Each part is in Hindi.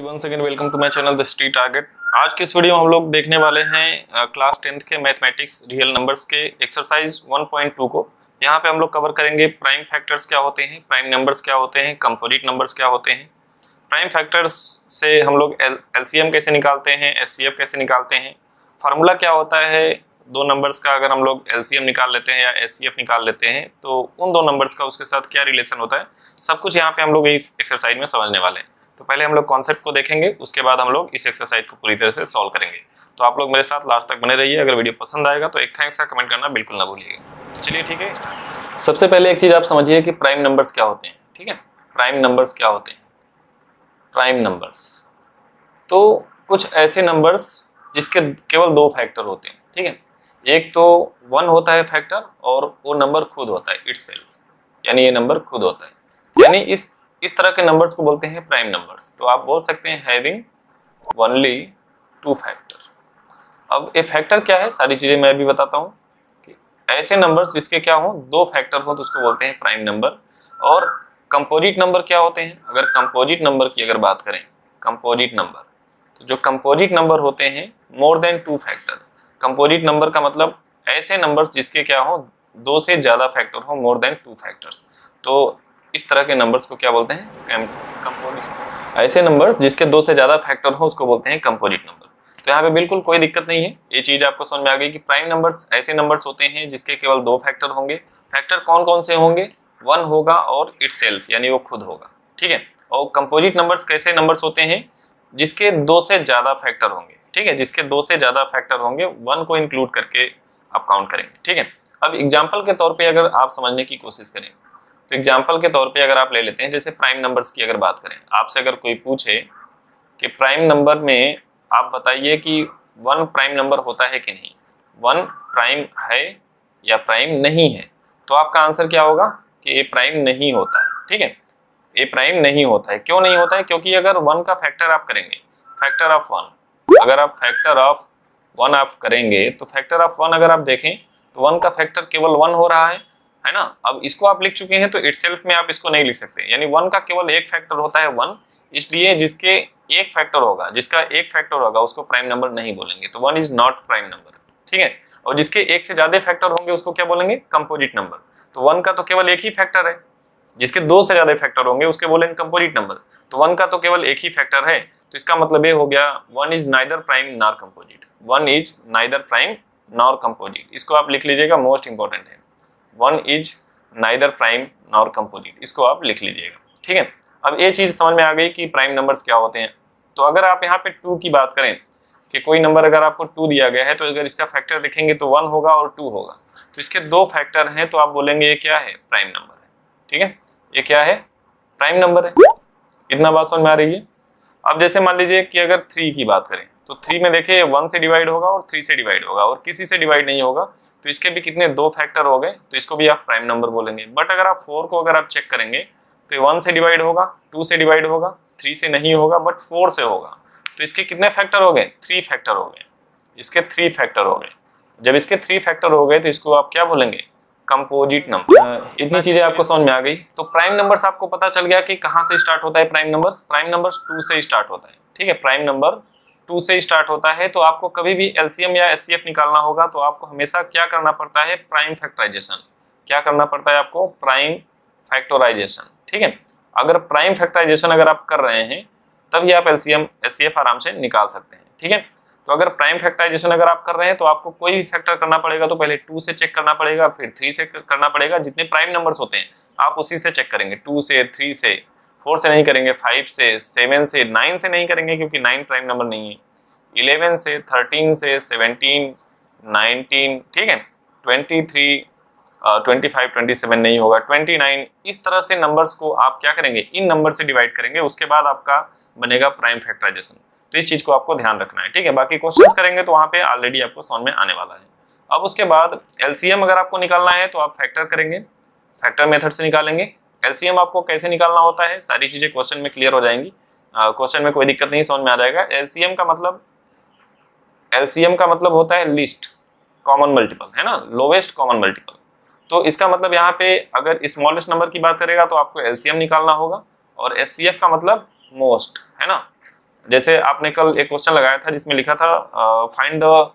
Once again welcome to my channel the street target. आज के इस वीडियो में हम लोग देखने वाले हैं क्लास 10th के मैथमेटिक्स रियल नंबर्स के एक्सरसाइज 1.2 को। यहाँ पे हम लोग कवर करेंगे प्राइम फैक्टर्स क्या होते हैं, प्राइम नंबर्स क्या होते हैं, कंपोजिट नंबर्स क्या होते हैं, प्राइम फैक्टर्स से हम लोग एलसीएम कैसे निकालते हैं, एचसीएफ कैसे निकालते हैं, फार्मूला क्या होता है दो नंबर्स का अगर हम लोग एलसीएम निकाल लेते हैं या एचसीएफ निकाल लेते हैं तो उन दो नंबर्स का उसके साथ क्या रिलेशन होता है, सब कुछ यहाँ पे हम लोग इस एक्सरसाइज में समझने वाले हैं। तो पहले हम लोग कॉन्सेप्ट को देखेंगे, उसके बाद हम लोग इस एक्सरसाइज को पूरी तरह से सॉल्व करेंगे। तो आप लोग मेरे साथ लास्ट तक बने रहिए। अगर वीडियो पसंद आएगा तो एक थैंक्स का कमेंट करना बिल्कुल ना भूलिएगा। तो चलिए ठीक है, सबसे पहले एक चीज आप समझिए कि प्राइम नंबर्स क्या होते हैं। ठीक है, प्राइम नंबर्स क्या होते हैं। प्राइम नंबर्स तो कुछ ऐसे नंबर्स जिसके केवल दो फैक्टर होते हैं। ठीक है, एक तो 1 होता है फैक्टर और वो नंबर खुद होता है इटसेल्फ, यानी ये नंबर खुद होता है, यानी इस तरह के नंबर्स को बोलते हैं प्राइम नंबर्स। तो आप बोल सकते हैं हैविंग ओनली 2 फैक्टर। अब ये फैक्टर क्या है, सारी चीजें मैं भी बताता हूँ कि ऐसे नंबर्स जिसके क्या हो, 2 फैक्टर हो तो उसको बोलते हैं प्राइम नंबर। और कंपोजिट नंबर क्या होते हैं, अगर कंपोजिट नंबर की अगर बात करें, कंपोजिट नंबर तो जो कंपोजिट नंबर होते हैं मोर देन 2 फैक्टर। कंपोजिट नंबर का मतलब ऐसे नंबर्स जिसके क्या हो 2 से ज्यादा फैक्टर हो, मोर देन 2 फैक्टर्स। तो इस तरह के नंबर्स को क्या बोलते हैं, कंपोजिट। ऐसे नंबर्स जिसके 2 से ज्यादा फैक्टर हो उसको बोलते हैं कंपोजिट नंबर। तो यहाँ पे बिल्कुल कोई दिक्कत नहीं है, ये चीज आपको समझ में आ गई कि प्राइम नंबर्स ऐसे नंबर्स होते हैं जिसके केवल 2 फैक्टर होंगे। फैक्टर कौन कौन से होंगे, 1 होगा और इटसेल्फ यानी वो खुद होगा। ठीक है, और कंपोजिट नंबर्स कैसे नंबर्स होते हैं जिसके 2 से ज्यादा फैक्टर होंगे। ठीक है, जिसके 2 से ज्यादा फैक्टर होंगे, 1 को इंक्लूड करके आप काउंट करेंगे। ठीक है, अब एग्जाम्पल के तौर पर अगर आप समझने की कोशिश करें तो एग्जाम्पल के तौर पे अगर आप ले लेते हैं, जैसे प्राइम नंबर्स की अगर बात करें, आपसे अगर कोई पूछे कि प्राइम नंबर में आप बताइए कि 1 प्राइम नंबर होता है कि नहीं, 1 प्राइम है या प्राइम नहीं है, तो आपका आंसर क्या होगा कि ये प्राइम नहीं होता है। ठीक है, ये प्राइम नहीं होता है। क्यों नहीं होता है, क्योंकि अगर 1 का फैक्टर आप करेंगे, फैक्टर ऑफ 1, अगर आप फैक्टर ऑफ 1 आप करेंगे तो फैक्टर ऑफ 1 अगर आप देखें तो 1 का फैक्टर केवल 1 हो रहा है ना। अब इसको आप लिख चुके हैं तो इटसेल्फ में आप इसको नहीं लिख सकते, यानी 1 का केवल एक फैक्टर होता है 1, इसलिए जिसके एक फैक्टर होगा, जिसका एक फैक्टर होगा उसको प्राइम नंबर नहीं बोलेंगे, तो 1 इज नॉट प्राइम नंबर। ठीक है, और जिसके एक से ज्यादा फैक्टर होंगे उसको क्या बोलेंगे, कंपोजिट नंबर। तो 1 का तो केवल एक ही फैक्टर है, जिसके 2 से ज्यादा फैक्टर होंगे उसके बोलेंगे कंपोजिट नंबर। तो 1 का तो केवल एक ही फैक्टर है, तो इसका मतलब ये हो गया 1 is neither prime nor composite. 1 is neither prime nor composite, इसको आप लिख लीजिएगा, मोस्ट इंपॉर्टेंट है। 1 is neither prime nor composite, इसको आप लिख लीजिएगा। ठीक है, अब ये चीज समझ में आ गई कि प्राइम नंबर्स क्या होते हैं। तो अगर आप यहाँ पे 2 की बात करें कि कोई नंबर अगर आपको 2 दिया गया है तो अगर इसका फैक्टर देखेंगे तो 1 होगा और 2 होगा, तो इसके 2 फैक्टर हैं, तो आप बोलेंगे ये क्या है, प्राइम नंबर है। ठीक है, ये क्या है, प्राइम नंबर है। इतना बात समझ में आ रही है। अब जैसे मान लीजिए कि अगर 3 की बात करें तो 3 में देखिए 1 से डिवाइड होगा और 3 से डिवाइड होगा और किसी से डिवाइड नहीं होगा, तो इसके भी कितने 2 फैक्टर हो गए, तो इसको भी आप प्राइम नंबर बोलेंगे। बट अगर आप 4 को अगर आप चेक करेंगे तो 1 से डिवाइड होगा, 2 से डिवाइड होगा, 3 से नहीं होगा, बट 4 से होगा, तो इसके कितने फैक्टर हो गए, 3 फैक्टर हो गए, इसके 3 फैक्टर हो गए। जब इसके 3 फैक्टर हो गए तो इसको आप क्या बोलेंगे, कंपोजिट नंबर। इतनी चीजें आपको समझ में आ गई। तो प्राइम नंबर्स आपको पता चल गया कि कहाँ से स्टार्ट होता है प्राइम नंबर्स। प्राइम नंबर्स 2 से स्टार्ट होता है। ठीक है, प्राइम नंबर 2 से स्टार्ट होता है। तो आपको कभी भी एलसीएम या एचसीएफ निकालना होगा तो आपको हमेशा क्या करना पड़ता है, प्राइम फैक्टराइजेशन। क्या करना पड़ता है आपको, प्राइम फैक्टराइजेशन। ठीक है, अगर प्राइम फैक्टराइजेशन अगर आप कर रहे हैं तभी आप एलसीएम एचसीएफ आराम से निकाल सकते हैं। ठीक है, तो अगर प्राइम फैक्टराइजेशन अगर आप कर रहे हैं तो आपको कोई भी फैक्टर करना पड़ेगा तो पहले 2 से चेक करना पड़ेगा, फिर 3 से करना पड़ेगा। जितने प्राइम नंबर्स होते हैं आप उसी से चेक करेंगे, 2 से, 3 से, 4 से नहीं करेंगे, 5 से, 7 से, 9 से नहीं करेंगे क्योंकि 9 प्राइम नंबर नहीं है, 11 से, 13 से, 17, 19, ठीक है, 23, 25, 27 नहीं होगा, 29, इस तरह से नंबर्स को आप क्या करेंगे, इन नंबर से डिवाइड करेंगे, उसके बाद आपका बनेगा प्राइम फैक्टराइजेशन। तो इस चीज को आपको ध्यान रखना है। ठीक है, बाकी क्वेश्चंस करेंगे तो वहां पे ऑलरेडी आपको समझ में आने वाला है। अब उसके बाद एलसीएम अगर आपको निकालना है तो आप फैक्टर करेंगे, फैक्टर मेथड से निकालेंगे। एलसीएम आपको कैसे निकालना होता है, सारी चीजें क्वेश्चन में क्लियर हो जाएंगी, क्वेश्चन में कोई दिक्कत नहीं, समझ में आ जाएगा। एलसीएम का मतलब होता है लीस्ट कॉमन मल्टीपल, है ना, लोवेस्ट कॉमन मल्टीपल। तो इसका मतलब यहाँ पे अगर स्मॉलेस्ट नंबर की बात करेगा तो आपको एलसीएम निकालना होगा, और एचसीएफ का मतलब मोस्ट, है ना, जैसे आपने कल एक क्वेश्चन लगाया था जिसमें लिखा था find the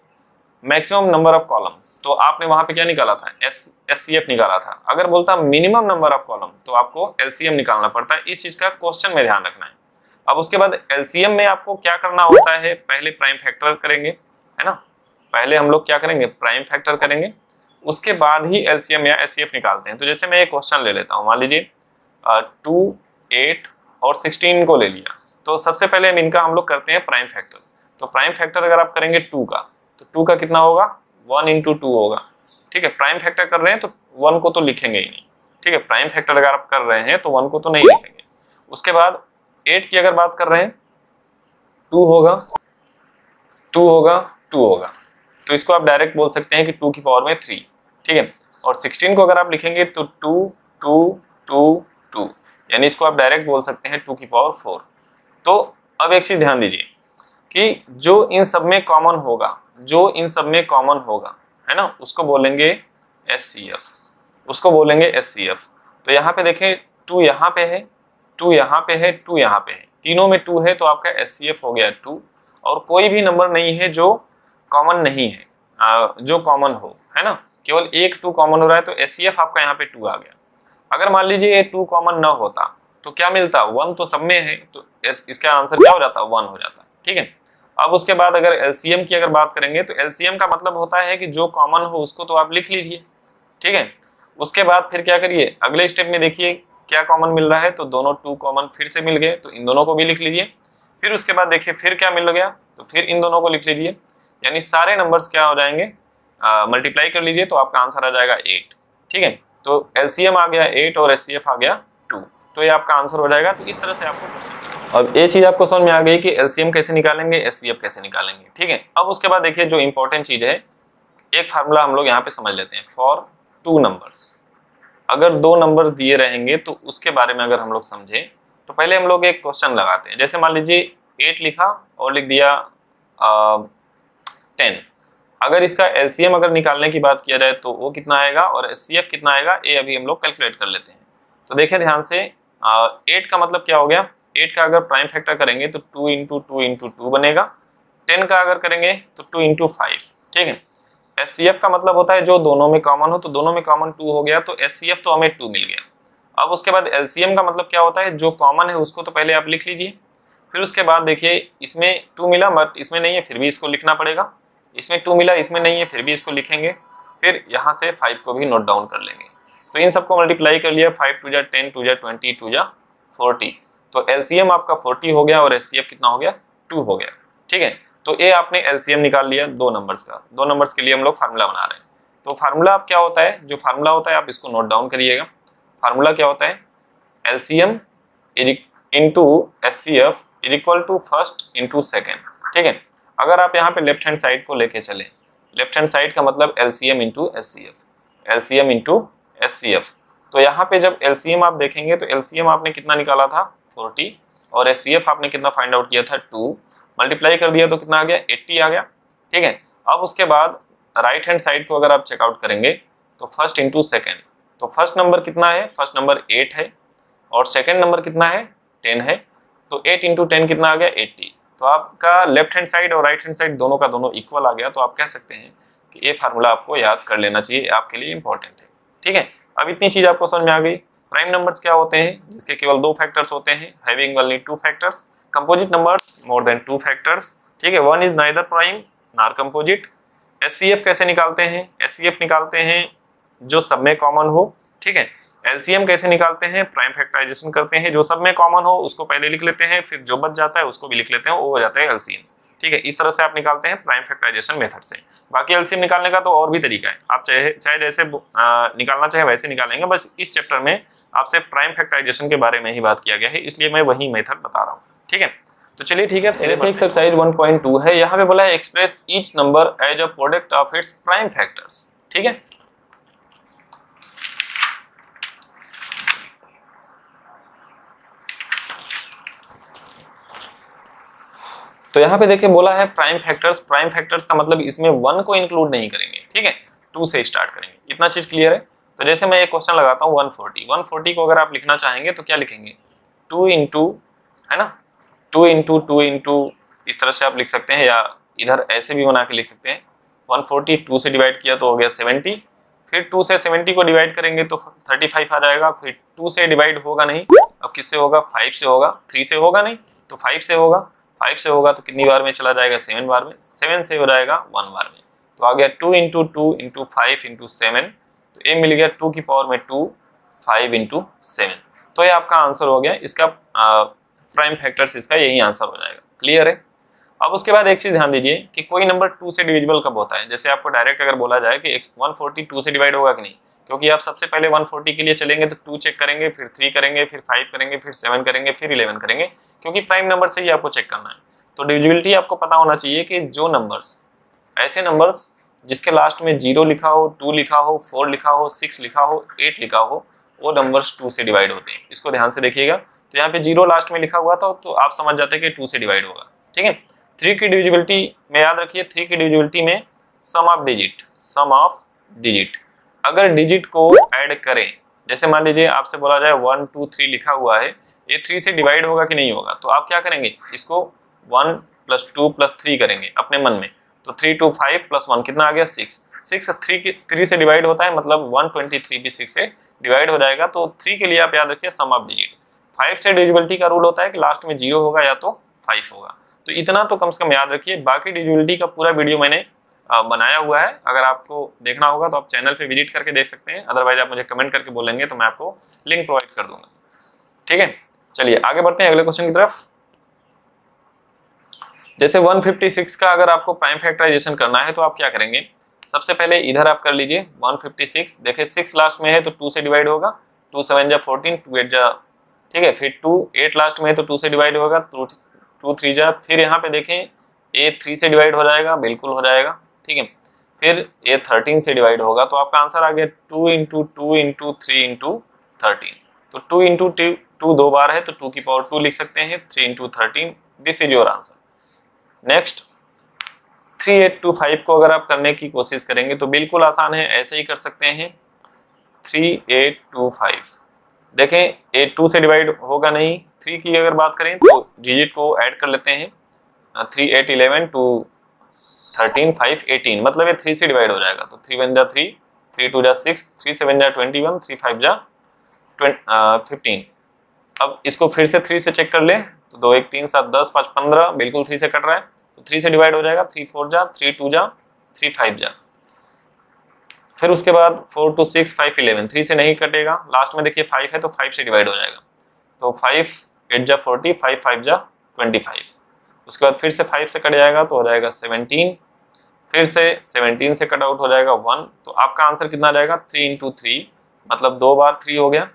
maximum number of columns, तो आपने वहां पे क्या निकाला था, एचसीएफ निकाला था। अगर बोलता मिनिमम नंबर ऑफ कॉलम तो आपको एलसीएम निकालना पड़ता है। इस चीज का क्वेश्चन में ध्यान रखना है। अब उसके बाद एलसीएम में आपको क्या करना होता है, पहले प्राइम फैक्टर करेंगे, है ना, पहले हम लोग क्या करेंगे, प्राइम फैक्टर करेंगे, उसके बाद ही एलसीएम या एचसीएफ निकालते हैं। तो जैसे मैं एक क्वेश्चन ले लेता हूँ, मान लीजिए 2, 8 और 16 को ले लिया, तो सबसे पहले इनका हम लोग करते हैं प्राइम फैक्टर। तो प्राइम फैक्टर अगर आप करेंगे 2 का, तो 2 का कितना होगा, 1 × 2 होगा, ठीक है। प्राइम फैक्टर कर रहे हैं तो 1 को तो लिखेंगे ही नहीं, ठीक है। प्राइम फैक्टर अगर आप कर रहे हैं तो 1 को तो नहीं लिखेंगे। उसके बाद 8 की अगर बात कर रहे हैं, 2 होगा, 2 होगा, 2 होगा, तो इसको आप डायरेक्ट बोल सकते हैं कि 2 की पावर में 3, ठीक है। और 16 को अगर आप लिखेंगे तो 2, 2, 2, 2, यानी इसको आप डायरेक्ट बोल सकते हैं 2 की पावर 4। तो अब एक चीज ध्यान दीजिए कि जो इन सब में कॉमन होगा, जो इन सब में कॉमन होगा, है ना, उसको बोलेंगे एचसीएफ, उसको बोलेंगे एचसीएफ। तो यहाँ पे देखें 2 यहाँ पे है, 2 यहाँ पे है, 2 यहाँ पे है, तीनों में 2 है, तो आपका एचसीएफ हो गया 2। और कोई भी नंबर नहीं है जो कॉमन नहीं है, जो कॉमन हो, है ना, केवल एक 2 कॉमन हो रहा है, तो एचसीएफ आपका यहाँ पे 2 आ गया। अगर मान लीजिए ये 2 कॉमन न होता तो क्या मिलता, 1 तो सब में है, तो इसका आंसर क्या हो जाता, 1 हो जाता, ठीक है। अब उसके बाद अगर एलसीएम की अगर बात करेंगे तो एलसीएम का मतलब होता है कि जो कॉमन हो उसको तो आप लिख लीजिए, ठीक है। उसके बाद फिर क्या करिए, अगले स्टेप में देखिए क्या कॉमन मिल रहा है, तो दोनों 2 कॉमन फिर से मिल गए, तो इन दोनों को भी लिख लीजिए। फिर उसके बाद देखिए फिर क्या मिल गया, तो फिर इन दोनों को लिख लीजिए, यानी सारे नंबर्स क्या हो जाएंगे, मल्टीप्लाई कर लीजिए, तो आपका आंसर आ जाएगा 8, ठीक है। तो एलसीएम आ गया 8 और एचसीएफ आ गया 2, तो ये आपका आंसर हो जाएगा। तो इस तरह से आपको अब ये चीज आपको समझ में आ गई कि एलसीएम कैसे निकालेंगे, एचसीएफ कैसे निकालेंगे, ठीक है। अब उसके बाद देखिए जो इंपॉर्टेंट चीज है, एक फार्मूला हम लोग यहाँ पे समझ लेते हैं। फॉर 2 नंबर्स, अगर 2 नंबर दिए रहेंगे तो उसके बारे में अगर हम लोग समझे, तो पहले हम लोग एक क्वेश्चन लगाते हैं। जैसे मान लीजिए 8 लिखा और लिख दिया 10, अगर इसका एलसीएम अगर निकालने की बात किया जाए तो वो कितना आएगा और एचसीएफ कितना आएगा, ये अभी हम लोग कैलकुलेट कर लेते हैं। तो देखिए ध्यान से, 8 का मतलब क्या हो गया, 8 का अगर प्राइम फैक्टर करेंगे तो 2 × 2 × 2 बनेगा। 10 का अगर करेंगे तो 2 × 5, ठीक है। एचसीएफ का मतलब होता है जो दोनों में कॉमन हो, तो दोनों में कॉमन 2 हो गया, तो एचसीएफ तो हमें 2 मिल गया। अब उसके बाद एलसीएम का मतलब क्या होता है, जो कॉमन है उसको तो पहले आप लिख लीजिए। फिर उसके बाद देखिए इसमें 2 मिला बट इसमें नहीं है, फिर भी इसको लिखना पड़ेगा। इसमें 2 मिला, इसमें नहीं है, फिर भी इसको लिखेंगे। फिर यहाँ से 5 को भी नोट डाउन कर लेंगे। तो इन सबको मल्टीप्लाई कर लिया, 5 × 2 = 10, 2 × 20, 2 × 40, तो एलसीएम आपका 40 हो गया और एचसीएफ कितना हो गया, 2 हो गया, ठीक है। तो ये आपने एलसीएम निकाल लिया 2 नंबर्स का। 2 नंबर्स के लिए हम लोग फार्मूला बना रहे हैं। तो फार्मूला आप क्या होता है, जो फार्मूला होता है आप इसको नोट डाउन करिएगा। फार्मूला क्या होता है, LCM into HCF = first into second, ठीक है। अगर आप यहाँ पे लेफ्ट हैंड साइड को लेके चले, लेफ्ट हैंड साइड का मतलब LCM into HCF, LCM into HCF. तो यहाँ पे जब एलसीएम आप देखेंगे तो एलसीएम आपने कितना निकाला था, 40, और एचसीएफ आपने कितना फाइंड आउट किया था, 2, मल्टीप्लाई कर दिया तो कितना आ गया, 80 आ गया, ठीक है। अब उसके बाद राइट हैंड साइड को अगर आप चेकआउट करेंगे तो फर्स्ट इंटू सेकेंड, तो फर्स्ट नंबर कितना है, फर्स्ट नंबर 8 है और सेकेंड नंबर कितना है, 10 है, तो 8 × 10 कितना आ गया, 80। तो आपका लेफ्ट हैंड साइड और राइट हैंड साइड दोनों का दोनों इक्वल आ गया। तो आप कह सकते हैं कि ये फार्मूला आपको याद कर लेना चाहिए, आपके लिए इंपॉर्टेंट है, ठीक है। अब इतनी चीज आपको समझ में आ गई। प्राइम नंबर्स क्या होते हैं, जिसके केवल 2 फैक्टर्स होते हैं, having only 2 factors. Composite numbers मोर देन 2 फैक्टर्स, ठीक है, 1 is neither prime nor composite. HCF कैसे निकालते हैं, एचसीएफ निकालते हैं जो सब में कॉमन हो, ठीक है। एलसीएम कैसे निकालते हैं, प्राइम फैक्टराइजेशन करते हैं, जो सब में कॉमन हो उसको पहले लिख लेते हैं, फिर जो बच जाता है उसको भी लिख लेते हैं, वो हो जाता है एलसीएम, ठीक है। इस तरह से आप निकालते हैं प्राइम फैक्टराइजेशन मेथड से। बाकी एलसीएम निकालने का तो और भी तरीका है, आप चाहे जैसे निकालना चाहे वैसे निकालेंगे। बस इस चैप्टर में आपसे प्राइम फैक्टराइजेशन के बारे में ही बात किया गया है, इसलिए मैं वही मेथड बता रहा हूँ, ठीक है। तो चलिए ठीक है, देखिए एक्सरसाइज 1.2 है। यहाँ पे बोला है express each number as a product of its prime factors, ठीक है। तो यहाँ पे देखिए बोला है प्राइम फैक्टर्स। प्राइम फैक्टर्स का मतलब इसमें 1 को इंक्लूड नहीं करेंगे, ठीक है, 2 से स्टार्ट करेंगे, इतना चीज क्लियर है। तो जैसे मैं एक क्वेश्चन लगाता हूँ 140 को अगर आप लिखना चाहेंगे तो क्या लिखेंगे, 2 × है ना, 2 इंटू 2 इंटू इस तरह से आप लिख सकते हैं, या इधर ऐसे भी बना के लिख सकते हैं। 140 2 से डिवाइड किया तो हो गया 70, फिर 2 से 70 को डिवाइड करेंगे तो 35 आ जाएगा। फिर 2 से डिवाइड होगा नहीं, अब किससे होगा? 5 से होगा। 3 से होगा नहीं तो 5 से होगा। 5 से होगा तो कितनी बार में चला जाएगा? 7 बार में। 7 से हो जाएगा 1 बार में। तो आ गया 2 इंटू 2 इंटू 5 इंटू 7, तो ये मिल गया 2 की पावर में 2, 5 इंटू 7। तो ये आपका आंसर हो गया। इसका प्राइम फैक्टर्स, इसका यही आंसर हो जाएगा। क्लियर है? अब उसके बाद एक चीज ध्यान दीजिए कि कोई नंबर 2 से डिविजिबल कब होता है। जैसे आपको डायरेक्ट अगर बोला जाए कि 140 2 से डिवाइड होगा कि नहीं, क्योंकि आप सबसे पहले 140 के लिए चलेंगे तो 2 चेक करेंगे, फिर 3 करेंगे, फिर 5 करेंगे, फिर 7 करेंगे, फिर 11 करेंगे, क्योंकि प्राइम नंबर से ही आपको चेक करना है। तो डिविजिबिलिटी आपको पता होना चाहिए कि जो नंबर्स, ऐसे नंबर्स जिसके लास्ट में 0 लिखा हो, 2 लिखा हो, 4 लिखा हो, 6 लिखा हो, 8 लिखा हो, वो नंबर्स 2 से डिवाइड होते हैं। इसको ध्यान से देखिएगा। तो यहाँ पे 0 लास्ट में लिखा हुआ था तो आप समझ जाते हैं कि 2 से डिवाइड होगा। ठीक है। 3 की डिविजिबिलिटी में याद रखिए, 3 की डिविजिबिलिटी में सम ऑफ डिजिट, अगर डिजिट को ऐड करें, जैसे मान लीजिए आपसे बोला जाए 1 2 3 लिखा हुआ है, ये 3 से डिवाइड होगा कि नहीं होगा, तो आप क्या करेंगे? इसको 1 + 2 + 3 करेंगे अपने मन में। तो 3 2 5 + 1 कितना आ गया? 6। 6 3 से डिवाइड होता है, मतलब 123 भी 6 से डिवाइड हो जाएगा। तो 3 के लिए आप याद रखिए सम ऑफ डिजिट। 5 से डिविजिबिलिटी का रूल होता है कि लास्ट में 0 होगा या तो 5 होगा। तो इतना तो कम से कम याद रखिए। बाकी डिविजिबिलिटी का पूरा वीडियो मैंने बनाया हुआ है, अगर आपको देखना होगा तो आप चैनल पे विजिट करके देख सकते हैं, अदरवाइज आप मुझे कमेंट करके बोलेंगे तो मैं आपको लिंक प्रोवाइड कर दूंगा। ठीक है, चलिए आगे बढ़ते हैं अगले क्वेश्चन की तरफ। जैसे 156 का अगर आपको प्राइम फैक्टराइजेशन करना है तो आप क्या करेंगे? सबसे पहले इधर आप कर लीजिए 156, देखिए 6 लास्ट में है तो 2 से डिवाइड होगा, 2 7 जा 14, 2 8 जा, ठीक है। फिर 2 8 लास्ट में है तो 2 से डिवाइड होगा, 2 3 जा, फिर यहाँ पे देखें ए 3 से डिवाइड हो जाएगा, बिल्कुल हो जाएगा। ठीक है। फिर ये 13 से डिवाइड होगा, तो आपका आंसर आ गया 2 इंटू 2 इंटू 3 इंटू 13। तो 2 इंटू 2 2 बार है तो 2 की पावर 2 लिख सकते हैं, 3 into 13, this is your answer. Next 3825 को अगर आप करने की कोशिश करेंगे तो बिल्कुल आसान है, ऐसे ही कर सकते हैं। 3825 देखें, 8 2 से डिवाइड होगा नहीं। 3 की अगर बात करें तो डिजिट को ऐड कर लेते हैं, 3 8 11 2 13 5 18, मतलब ये 3 से डिवाइड हो जाएगा। तो 3 1 जा 3, 3 2 जा 6, 3 7 जा 21, 3 5 जा 15। अब इसको फिर से 3 से चेक कर ले तो 2 1 3 7 10 5 15, बिल्कुल 3 से कट रहा है तो 3 से डिवाइड हो जाएगा। 3 4 जा, 3 2 जा, 3 5 जा। फिर उसके बाद 4 2 6 5 11, 3 से नहीं कटेगा, लास्ट में देखिए 5 है तो 5 से डिवाइड हो जाएगा। तो 5 8 जा 40, 5 5 जा 25। उसके बाद फिर से 5 से कट जाएगा तो हो जाएगा 17, फिर से 17 से कट आउट हो जाएगा 1। तो आपका आंसर कितना आ जाएगा? 3 इंटू 3, मतलब 2 बार 3 हो गया,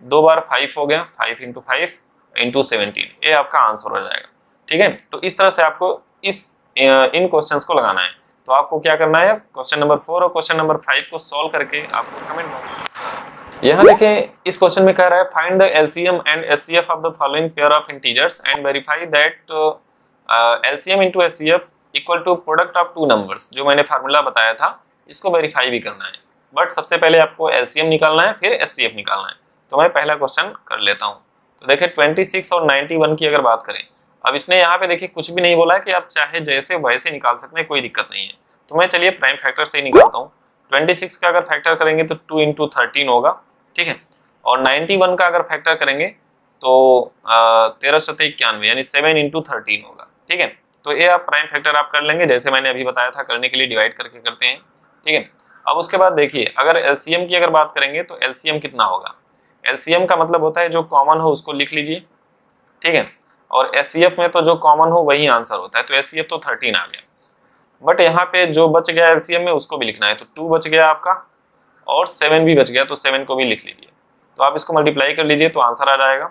2 बार 5 हो गया, 5 इंटू 5 इंटू 17, ये आपका आंसर हो जाएगा। ठीक है। तो इस तरह से आपको इन क्वेश्चंस को लगाना है। तो आपको क्या करना है? क्वेश्चन नंबर 4 और क्वेश्चन नंबर 5 को सॉल्व करके आपको कमेंट बॉक्स। यहाँ देखें, इस क्वेश्चन में कह रहा है find the LCM and HCF of the following pair of integers and verify that LCM into HCF equal to product of 2 numbers. जो मैंने फार्मूला बताया था इसको वेरीफाई भी करना है, बट सबसे पहले आपको एलसीएम निकालना है, फिर एचसीएफ निकालना है। तो मैं पहला क्वेश्चन कर लेता हूँ। तो देखिए 26 और 91 की अगर बात करें, अब इसने यहाँ पे देखिए कुछ भी नहीं बोला है कि आप चाहे जैसे वैसे निकाल सकते हैं, कोई दिक्कत नहीं है। तो मैं चलिए प्राइम फैक्टर से ही निकालता हूँ। 26 का अगर फैक्टर करेंगे तो 2 इंटू 13 होगा, ठीक है। और 91 का अगर फैक्टर करेंगे तो 1391 यानी 7 इंटू 13 होगा, ठीक है। तो ये आप प्राइम फैक्टर आप कर लेंगे, जैसे मैंने अभी बताया था करने के लिए डिवाइड करके करते हैं, ठीक है। अब उसके बाद देखिए अगर एलसीएम की अगर बात करेंगे तो एलसीएम कितना होगा? एलसीएम का मतलब होता है जो कॉमन हो उसको लिख लीजिए, ठीक है। और एचसीएफ में तो जो कॉमन हो वही आंसर होता है। तो एचसीएफ तो 13 आ गया, बट यहाँ पे जो बच गया एलसीएम में उसको भी लिखना है। तो 2 बच गया आपका और 7 भी बच गया, तो 7 को भी लिख लीजिए। तो आप इसको मल्टीप्लाई कर लीजिए तो आंसर आ जाएगा।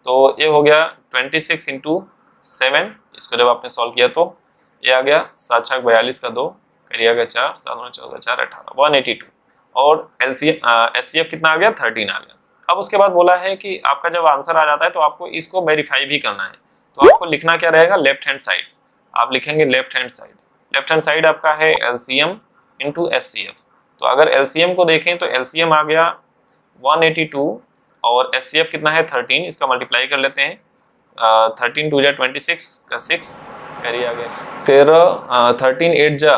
तो ये हो गया 26 इंटू 7, इसको जब आपने सॉल्व किया तो ये आ गया 7 6 42 का 2, करिए आ गया 4 7 9 14 4 18 182। और एचसीएफ कितना आ गया? 13 आ गया। अब उसके बाद बोला है कि आपका जब आंसर आ जाता है तो आपको इसको वेरीफाई भी करना है। तो आपको लिखना क्या रहेगा? लेफ्ट हैंड साइड आप लिखेंगे, left hand side. Left hand side आपका है एलसीएम इंटू एचसीएफ। तो अगर एलसीएम को देखें तो एलसीएम आ गया 182 और एचसीएफ कितना है? 13, इसका मल्टीप्लाई कर लेते हैं। 13 2 जा 26 का 6 कैरी आ गया। फिर 13 8 जा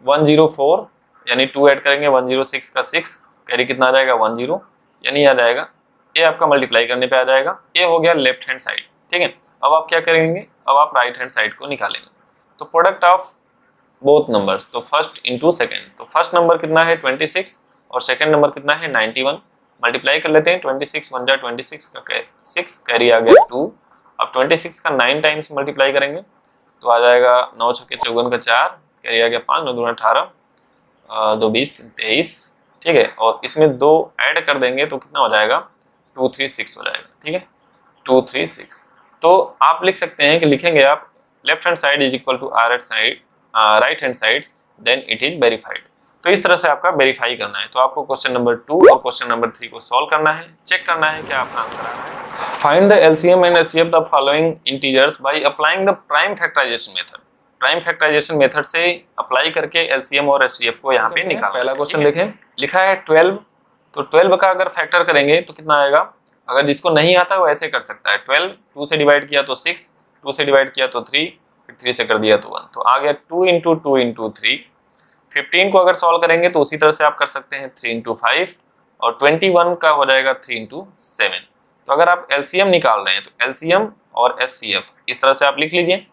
104 यानी 2 ऐड करेंगे 106 का 6 कैरी कितना आ जाएगा 10 यानी आ जाएगा ये आपका मल्टीप्लाई करने पे आ जाएगा। ये हो गया लेफ्ट हैंड साइड। ठीक है, अब आप क्या करेंगे, अब आप राइट हैंड साइड को निकालेंगे। तो प्रोडक्ट ऑफ बोथ नंबर्स, तो फर्स्ट इंटू सेकेंड, तो फर्स्ट नंबर कितना है 26 और सेकेंड नंबर कितना है 91, मल्टीप्लाई कर लेते हैं। 26 1 जा 26 का 6 कैरी आ गया 2। अब 26 का 9 टाइम्स मल्टीप्लाई करेंगे तो आ जाएगा 9 छक्के 54 का 4 कैरी आ गया 5 9 दूना 18 2 20 23। ठीक है, और इसमें 2 ऐड कर देंगे तो कितना हो जाएगा 236 हो जाएगा। ठीक है, 236। तो आप लिख सकते हैं कि लिखेंगे आप left hand side is equal to right hand side then it is verified. तो इस तरह से आपका वेरीफाई करना है। तो आपको क्वेश्चन नंबर 2 और क्वेश्चन नंबर 3 को सॉल्व करना है, चेक करना है क्या आपका आंसर आ रहा है। Find the LCM and HCF the following integers by applying the prime factorisation method. Prime factorisation method से अप्लाई करके एलसीएम और एचसीएफ को यहाँ पे निकालना। पहला क्वेश्चन देखें, लिखा है 12, तो 12 का अगर फैक्टर करेंगे तो कितना आएगा। अगर जिसको नहीं आता वो ऐसे कर सकता है, 12 2 से डिवाइड किया तो 6, 2 से डिवाइड किया तो 3, फिर 3 से कर दिया तो 1, तो आ गया 2 इंटू 2 इंटू 3। 15 को अगर सॉल्व करेंगे तो उसी तरह से आप कर सकते हैं 3 इंटू 5, और 21 का हो जाएगा 3 इंटू 7। तो अगर आप एलसीएम निकाल रहे हैं तो एलसीएम और एचसीएफ इस तरह से आप लिख लीजिए।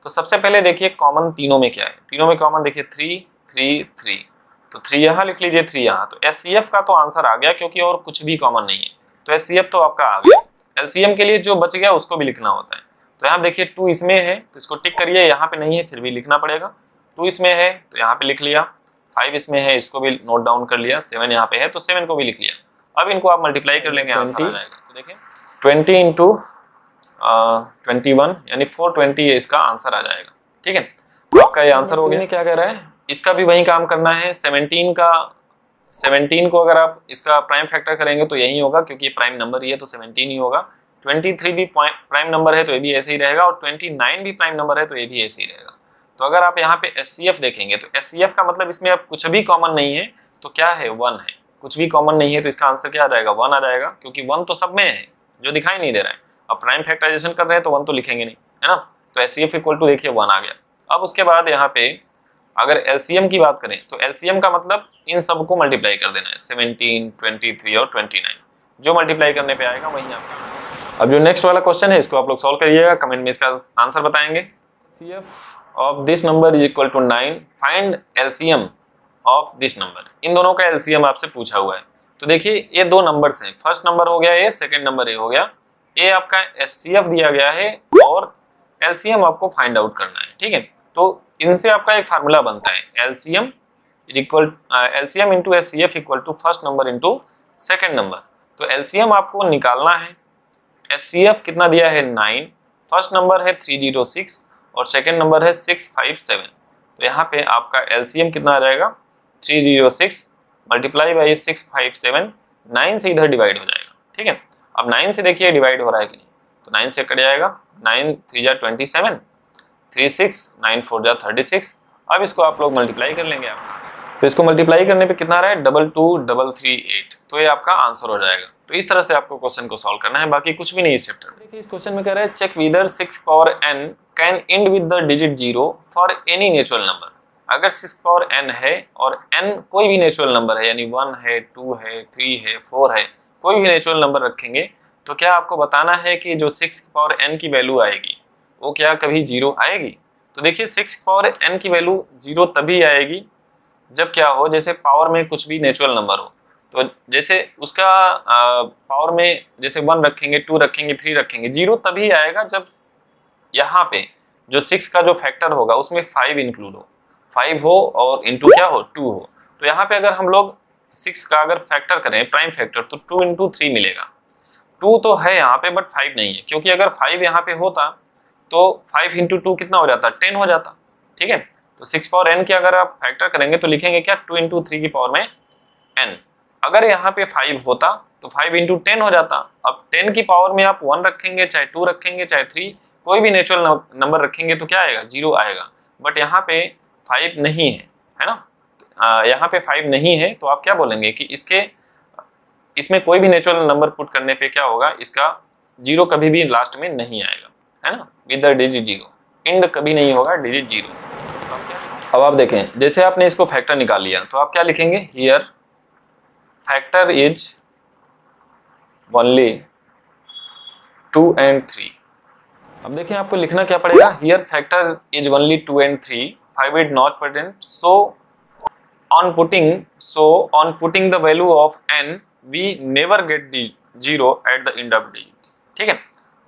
तो सबसे पहले देखिए कॉमन तीनों में क्या है, तीनों में कॉमन देखिए 3 3 3, तो 3 यहाँ लिख लीजिए 3 यहाँ। तो एचसीएफ का तो आंसर आ गया क्योंकि और कुछ भी कॉमन नहीं है, तो एचसीएफ तो आपका आ गया। एलसीएम के लिए जो बच गया उसको भी लिखना होता है। तो यहाँ देखिए 2 इसमें है तो इसको टिक करिए, यहाँ पे नहीं है फिर भी लिखना पड़ेगा। 2 इसमें है तो यहाँ पे लिख लिया, 5 इसमें है इसको भी नोट डाउन कर लिया, 7 यहाँ पे है तो 7 को भी लिख लिया। अब इनको आप मल्टीप्लाई कर लेंगे, आंसर आ जाएगा। तो देखिए 20 इंटू 21 यानी 420 है, इसका आंसर आ जाएगा। ठीक है, तो आपका ये आंसर हो गया। क्या कह रहा है, इसका भी वही काम करना है। 17 को अगर आप इसका प्राइम फैक्टर करेंगे तो यही होगा क्योंकि प्राइम नंबर ही है तो 17 ही होगा। 23 भी प्राइम नंबर है तो ये भी ऐसे ही रहेगा, और 29 भी प्राइम नंबर है तो ये भी ऐसे ही रहेगा। तो अगर आप यहाँ पे एचसीएफ देखेंगे तो एचसीएफ का मतलब इसमें अब कुछ भी कॉमन नहीं है तो क्या है 1 है, कुछ भी कॉमन नहीं है तो इसका आंसर क्या आ जाएगा 1 आ जाएगा, क्योंकि 1 तो सब में है जो दिखाई नहीं दे रहा है। अब प्राइम फैक्टराइजेशन कर रहे हैं तो 1 तो लिखेंगे नहीं, है ना। तो एचसीएफ इक्वल टू देखिए 1 आ गया। अब उसके बाद यहाँ पे अगर एलसीएम की बात करें तो एलसीएम का मतलब इन सब को मल्टीप्लाई कर देना है, 17 23 और 29, जो मल्टीप्लाई करने पे आएगा वही आपका। अब जो नेक्स्ट वाला क्वेश्चन है इसको आप लोग सॉल्व करिएगा, कमेंट में इसका आंसर बताएंगे। HCF of this number is equal to 9, find LCM of this number. इन दोनों का एलसीएम आपसे पूछा हुआ है। तो देखिए ये दो नंबर्स हैं, फर्स्ट नंबर हो गया ये, सेकंड नंबर ये हो गया। ये आपका एचसीएफ दिया गया है और एलसीएम आपको फाइंड आउट करना है। ठीक है, तो इनसे आपका एक फार्मूला बनता है, LCM into HCF equal to first number into second number. तो एलसीएम आपको निकालना है, एचसीएफ कितना दिया है 9, फर्स्ट नंबर है 306 और सेकंड नंबर है 657। तो यहाँ पे आपका एलसीएम कितना आ जाएगा 306 मल्टीप्लाई बाई 657, 9 से इधर डिवाइड हो जाएगा। ठीक है, अब 9 से देखिए डिवाइड हो रहा है कि नहीं, तो 9 से कट जाएगा, 9 3 जा 27, 3 6 9 4 जा 36। अब इसको आप लोग मल्टीप्लाई कर लेंगे आप, तो इसको मल्टीप्लाई करने पे कितना आ रहा है 22338, तो ये आपका आंसर हो जाएगा। तो इस तरह से आपको क्वेश्चन को सॉल्व करना है, बाकी कुछ भी नहीं इस चैप्टर में। देखिए इस क्वेश्चन में कह रहा है check whether 6 power n can end with the digit 0 for any natural number. अगर 6 पावर n है और n कोई भी नेचुरल नंबर है, यानी 1 है 2 है 3 है 4 है, कोई भी नेचुरल नंबर रखेंगे तो क्या आपको बताना है कि जो 6 पावर n की वैल्यू आएगी वो क्या कभी 0 आएगी। तो देखिए 6 पावर n की वैल्यू 0 तभी आएगी जब क्या हो, जैसे पावर में कुछ भी नेचुरल नंबर हो। तो जैसे उसका पावर में जैसे 1 रखेंगे 2 रखेंगे 3 रखेंगे, 0 तभी आएगा जब यहाँ पे जो 6 का जो फैक्टर होगा उसमें 5 इंक्लूड हो, 5 हो और इंटू क्या हो 2 हो। तो यहाँ पे अगर हम लोग 6 का अगर फैक्टर करें प्राइम फैक्टर तो 2 इंटू 3 मिलेगा। 2 तो है यहाँ पे बट 5 नहीं है, क्योंकि अगर 5 यहाँ पे होता तो 5 इंटू 2 कितना हो जाता 10 हो जाता। ठीक है, तो 6 पावर n की अगर आप फैक्टर करेंगे तो लिखेंगे क्या 2 इंटू 3 की पावर में n। अगर यहाँ पे 5 होता तो 5 इंटू 10 हो जाता। अब 10 की पावर में आप 1 रखेंगे चाहे 2 रखेंगे चाहे 3, कोई भी नेचुरल नंबर रखेंगे तो क्या आएगा 0 आएगा। बट यहाँ पे 5 नहीं है ना, यहाँ पे 5 नहीं है तो आप क्या बोलेंगे कि इसमें कोई भी नेचुरल नंबर पुट करने पे क्या होगा, इसका 0 कभी भी लास्ट में नहीं आएगा। है ना, विद द डिजिट 0, इंड कभी नहीं होगा डिजिट 0 से। अब आप देखें, जैसे आपने इसको फैक्टर निकाल लिया तो आप क्या लिखेंगे, here factor is only 2 and 3। अब देखें आपको लिखना क्या पड़ेगा, here factor is only 2 and 3, 5 is not present, so on putting the value of n we never get the 0 at the end of digit। ठीक है,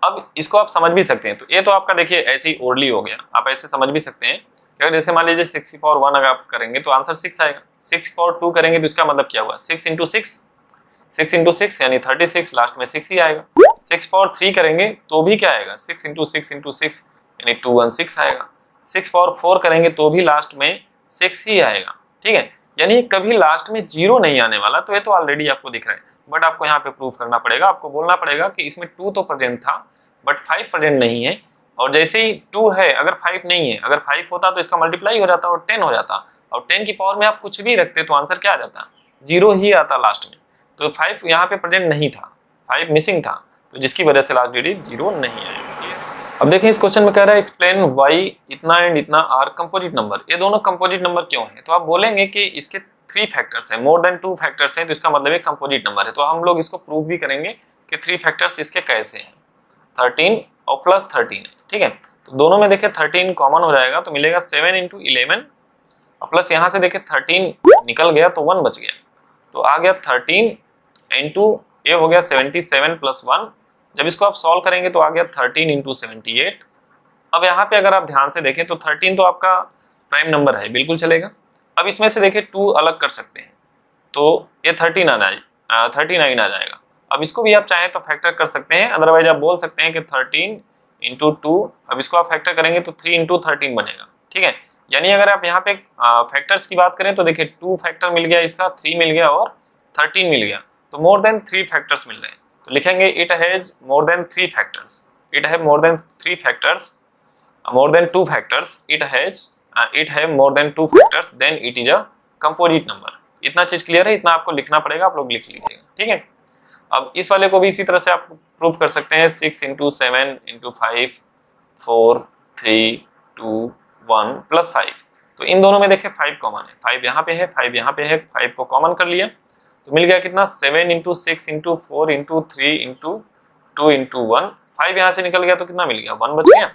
अब इसको आप समझ भी सकते हैं, तो ये तो आपका देखिए ऐसे ही ओरली हो गया, आप ऐसे समझ भी सकते हैं कि अगर जैसे मान लीजिए 6 की पावर 1 अगर आप करेंगे तो आंसर 6 आएगा, 6 की पावर 2 करेंगे तो इसका मतलब क्या हुआ, 6 इंटू 6 यानी 36, लास्ट में 6 ही आएगा। 6 पावर 3 करेंगे तो भी क्या आएगा, 6 इंटू 6 यानी 216 आएगा। 6 पावर 4 करेंगे तो भी लास्ट में 6 ही आएगा। ठीक है, यानी कभी लास्ट में 0 नहीं आने वाला, तो ये तो ऑलरेडी आपको दिख रहा है, बट आपको यहाँ पे प्रूफ करना पड़ेगा, आपको बोलना पड़ेगा कि इसमें 2 तो प्रेजेंट था बट 5 प्रेजेंट नहीं है, और जैसे ही 2 है अगर 5 नहीं है, अगर 5 होता तो इसका मल्टीप्लाई हो जाता और 10 हो जाता, और 10 की पावर में आप कुछ भी रखते तो आंसर क्या आ जाता, 0 ही आता लास्ट में। तो 5 यहाँ पे प्रेजेंट नहीं था, 5 मिसिंग था, तो जिसकी वजह से लास्ट डिजिट 0 नहीं आएगा। अब देखिए इस क्वेश्चन में कह रहा है एक्सप्लेन वाई इतना एंड इतना आर कंपोजिट नंबर, ये दोनों कंपोजिट नंबर क्यों है, तो आप बोलेंगे कि इसके 3 फैक्टर्स हैं, मोर देन 2 फैक्टर्स हैं, तो इसका मतलब एक कंपोजिट नंबर है। तो हम लोग इसको प्रूव भी करेंगे कि 3 फैक्टर्स इसके कैसे हैं, 13 और प्लस 13 है। ठीक है, तो दोनों में देखिए 13 कॉमन हो जाएगा तो मिलेगा 7 इंटू 11, और प्लस यहाँ से देखिए 13 निकल गया तो 1 बच गया, तो आ गया 13 इंटू ये हो गया 77 प्लस 1। जब इसको आप सॉल्व करेंगे तो आ गया 13 इंटू 78। अब यहाँ पे अगर आप ध्यान से देखें तो 13 तो आपका प्राइम नंबर है, बिल्कुल चलेगा। अब इसमें से देखिए 2 अलग कर सकते हैं, तो ये 39 आ जाएगा। अब इसको भी आप चाहें तो फैक्टर कर सकते हैं, अदरवाइज आप बोल सकते हैं कि 13 इंटू 2, अब इसको आप फैक्टर करेंगे तो 3 इंटू 13 बनेगा। ठीक है, यानी अगर आप यहाँ पे फैक्टर्स की बात करें तो देखिए 2 फैक्टर मिल गया, इसका 3 मिल गया और 13 मिल गया, तो मोर देन 3 फैक्टर्स मिल रहे हैं। तो लिखेंगे it has more than 3 factors, it have more than 3 factors, more than 2 factors, it have more than 2 factors, then it is a composite number. इतना चीज क्लियर है, इतना आपको लिखना पड़ेगा, आप लोग लिख लीजिएगा। ठीक है, अब इस वाले को भी इसी तरह से आप प्रूव कर सकते हैं, 6 इंटू 7 इंटू 5 4 3 2 1 प्लस 5। तो इन दोनों में देखिए 5 कॉमन है, 5 यहाँ पे है, 5 यहाँ पे है, 5 को कॉमन कर लिया तो मिल गया कितना, 7 into 6 into 4 into 3 into 2 into 1। 5 यहाँ से निकल गया तो कितना मिल गया, 1 बच गया।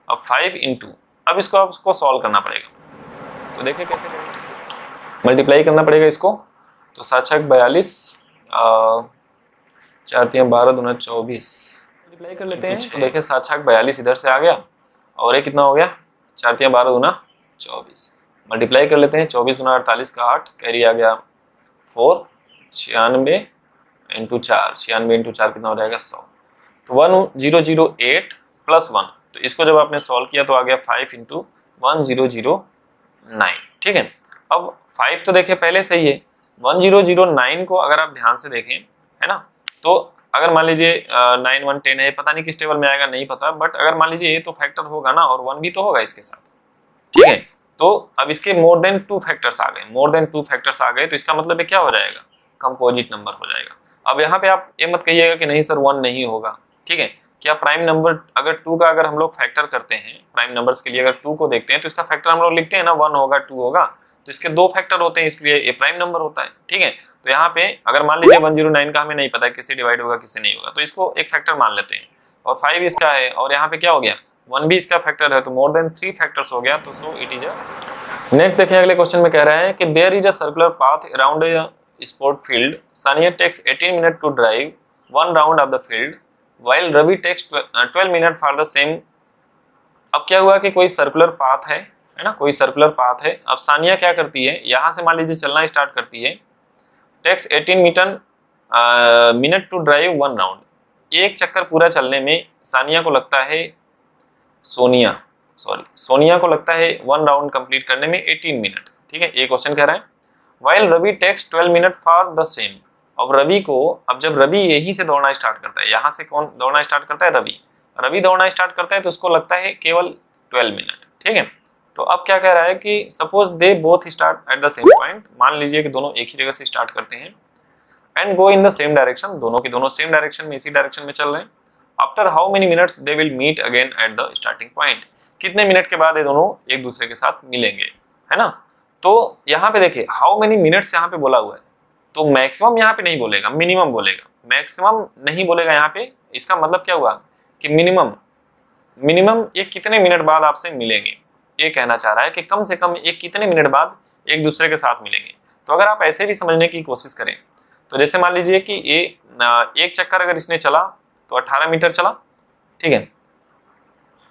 अब 5 इंटू, अब इसको आपको सॉल्व करना पड़ेगा, तो देखिए कैसे मल्टीप्लाई करना पड़ेगा इसको। तो 7 छक 42, 4 3 12 दूना 24, मल्टीप्लाई कर लेते हैं। तो देखिए 7 छक 42 इधर से आ गया, और ये कितना हो गया, 4 3 12 दूना 24, मल्टीप्लाई कर लेते हैं। 24 दूना 48 का 8, कैरी आ गया 4, 96 इंटू 4, 96 इंटू 4 कितना हो जाएगा 100। तो 1008 प्लस 1, तो इसको जब आपने सॉल्व किया तो आ गया 5 इंटू 1009। ठीक है, अब 5 तो देखिए पहले सही है, 1009 को अगर आप ध्यान से देखें, है ना, तो अगर मान लीजिए 9 1 10 है, पता नहीं किस टेबल में आएगा नहीं पता, बट अगर मान लीजिए ये तो फैक्टर होगा ना, और 1 भी तो होगा इसके साथ। ठीक है, तो अब इसके मोर देन 2 फैक्टर्स आ गए, मोर देन 2 फैक्टर्स आ गए, तो इसका मतलब क्या हो जाएगा, कंपोजिट नंबर हो जाएगा। अब यहाँ पे आप ये मत कहिएगा कि नहीं सर 1 नहीं होगा। ठीक है, क्या प्राइम नंबर अगर 2 का अगर हम लोग फैक्टर करते हैं, प्राइम नंबर्स के लिए अगर 2 को देखते हैं तो इसका फैक्टर हम लोग लिखते हैं ना, 1 होगा 2 होगा, तो इसके 2 फैक्टर होते हैं, इसलिए ये प्राइम नंबर होता है। ठीक है, तो यहाँ पे अगर मान लीजिए 109 का हमें नहीं पता है किससे डिवाइड होगा किससे नहीं होगा, तो इसको एक फैक्टर मान लेते हैं, और 5 इसका है, और यहाँ पे क्या हो गया 1 भी इसका फैक्टर है, तो मोर देन 3 फैक्टर्स हो गया, तो so it is a. Next देखिए अगले क्वेश्चन में कह रहा है कि there is a circular path around a sport field, Sania takes 18 minute to drive 1 round of the field while Ravi takes 12 minute for the same. अब क्या हुआ कि कोई सर्कुलर पाथ है ना, कोई सर्कुलर पाथ है। अब सानिया क्या करती है, यहाँ से मान लीजिए चलना स्टार्ट करती है, takes 18 minute to drive 1 round, एक चक्कर पूरा चलने में सानिया को लगता है, सोनिया को लगता है 1 राउंड कंप्लीट करने में 18 मिनट। ठीक है, ये क्वेश्चन कह रहा है while Ravi takes 12 minute for the same. अब रवि को, अब जब रवि यहीं से दौड़ना स्टार्ट करता है, यहाँ से कौन दौड़ना स्टार्ट करता है, रवि दौड़ना स्टार्ट करता है, तो उसको लगता है केवल 12 मिनट। ठीक है, तो अब क्या कह रहा है कि suppose they both start at the same point, मान लीजिए कि दोनों एक ही जगह से स्टार्ट करते हैं, and go in the same direction, दोनों के दोनों सेम डायरेक्शन में, इसी डायरेक्शन में चल रहे हैं। After how many minutes they will meet again at the starting point, कितने मिनट के बाद ये दोनों एक दूसरे के साथ मिलेंगे, है ना। तो यहाँ पे देखिए हाउ मेनी मिनट्स यहाँ पे बोला हुआ है, तो मैक्सिमम यहाँ पे नहीं बोलेगा, मिनिमम बोलेगा, मैक्सिमम नहीं बोलेगा यहाँ पे। इसका मतलब क्या हुआ कि मिनिमम ये कितने मिनट बाद आपसे मिलेंगे, ये कहना चाह रहा है कि कम से कम ये कितने मिनट बाद एक दूसरे के साथ मिलेंगे। तो अगर आप ऐसे भी समझने की कोशिश करें तो जैसे मान लीजिए कि ये एक चक्कर अगर इसने चला तो 18 मीटर चला, ठीक है,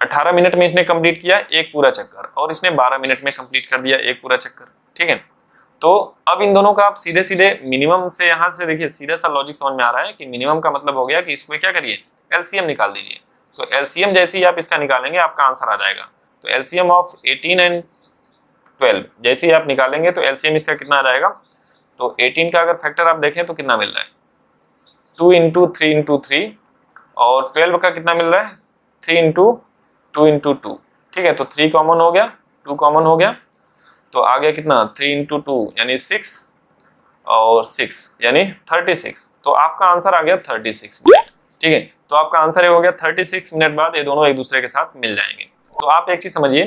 18 मिनट में इसने कंप्लीट किया एक पूरा चक्कर, और इसने 12 मिनट में कंप्लीट कर दिया एक पूरा चक्कर, ठीक है। तो अब इन दोनों का आप सीधे सीधे मिनिमम से यहाँ से देखिए सीधा सा लॉजिक समझ में आ रहा है कि मिनिमम का मतलब हो गया कि इसमें क्या करिए, एलसीएम निकाल दीजिए। तो एलसीएम जैसे ही आप इसका निकालेंगे आपका आंसर आ जाएगा। तो एलसीएम ऑफ 18 एंड 12 जैसे ही आप निकालेंगे तो एलसीएम इसका कितना आ जाएगा। तो 18 का अगर फैक्टर आप देखें तो कितना मिल रहा है, 2 इंटू 3 इंटू 3, और 12 का कितना मिल रहा है, 3 इंटू 2 इंटू 2, ठीक है। तो 3 कॉमन हो गया, 2 कॉमन हो गया, तो आ गया कितना 3 इंटू 2 यानी 6, और 6 यानी 36। तो आपका आंसर आ गया 36 मिनट, ठीक है। तो आपका आंसर ये हो गया 36 मिनट बाद ये दोनों एक दूसरे के साथ मिल जाएंगे। तो आप एक चीज समझिए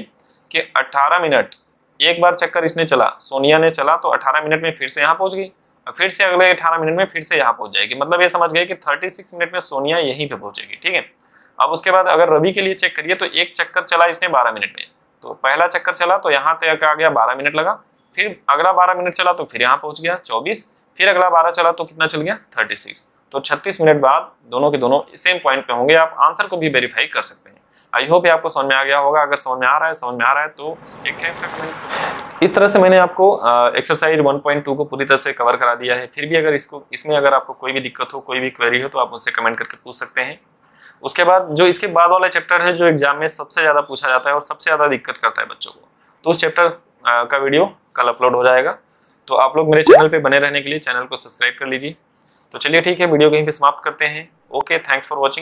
कि 18 मिनट एक बार चक्कर इसने चला, सोनिया ने चला, तो 18 मिनट में फिर से यहाँ पहुंच गई, फिर से अगले 18 मिनट में फिर से यहाँ पहुंच जाएगी। मतलब ये समझ गए कि 36 मिनट में सोनिया यहीं पे पहुंचेगी, ठीक है। अब उसके बाद अगर रवि के लिए चेक करिए तो एक चक्कर चला इसने 12 मिनट में, तो पहला चक्कर चला तो यहाँ तक आ गया 12 मिनट लगा, फिर अगला 12 मिनट चला तो फिर यहाँ पहुंच गया 24, फिर अगला 12 चला तो कितना चल गया 36। तो 36 मिनट बाद दोनों के दोनों सेम पॉइंट पे होंगे। आप आंसर को भी वेरीफाई कर सकते हैं। आई होप ये आपको समझ में आ गया होगा। अगर समझ में आ रहा है तो एक थैंक्स का कमेंट। इस तरह से मैंने आपको एक्सरसाइज 1.2 को पूरी तरह से कवर करा दिया है। फिर भी अगर इसमें अगर आपको कोई भी दिक्कत हो, कोई भी क्वेरी हो, तो आप मुझसे कमेंट करके पूछ सकते हैं। उसके बाद जो इसके बाद वाला चैप्टर है जो एग्जाम में सबसे ज़्यादा पूछा जाता है और सबसे ज़्यादा दिक्कत करता है बच्चों को, तो उस चैप्टर का वीडियो कल अपलोड हो जाएगा। तो आप लोग मेरे चैनल पे बने रहने के लिए चैनल को सब्सक्राइब कर लीजिए। तो चलिए ठीक है, वीडियो को यहीं पे समाप्त करते हैं। Okay, thanks for watching.